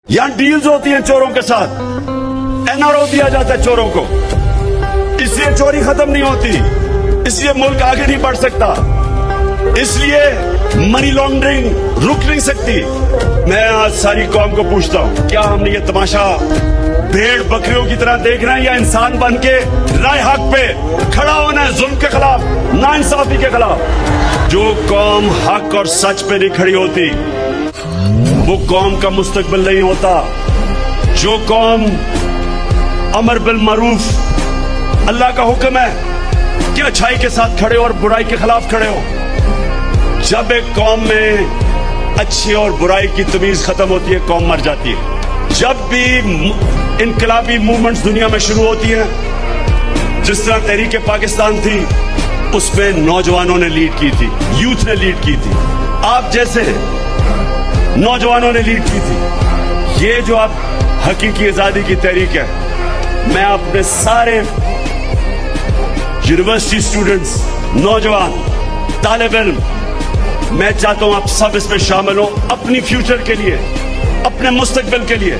यहां डील्स होती हैं चोरों के साथ, एनआरओ दिया जाता है चोरों को, इसलिए चोरी खत्म नहीं होती, इसलिए मुल्क आगे नहीं बढ़ सकता, इसलिए मनी लॉन्ड्रिंग रुक नहीं सकती। मैं आज सारी कौम को पूछता हूं, क्या हमने ये तमाशा भेड़ बकरियों की तरह देखना है या इंसान बन के राय हक पे खड़ा होना है, जुल्म के खिलाफ, नाइंसाफी के खिलाफ। जो कौम हक और सच पे नहीं खड़ी होती वो कौम का मुस्तकबिल नहीं होता। जो कौम अमर बिल मारूफ, अल्लाह का हुक्म है कि अच्छाई के साथ खड़े और बुराई के खिलाफ खड़े हो। जब एक कौम में अच्छी और बुराई की तमीज खत्म होती है, कौम मर जाती है। जब भी इनकलाबी मूवमेंट्स दुनिया में शुरू होती है, जिस तरह तहरीक पाकिस्तान थी, उसमें नौजवानों ने लीड की थी, यूथ ने लीड की थी, आप जैसे नौजवानों ने लीड की थी। ये जो आप हकीकी आजादी की तहरीक है, मैं अपने सारे यूनिवर्सिटी स्टूडेंट्स, नौजवान, तालिब इल्म, मैं चाहता हूं आप सब इसमें शामिल हो, अपनी फ्यूचर के लिए, अपने मुस्तकबिल के लिए।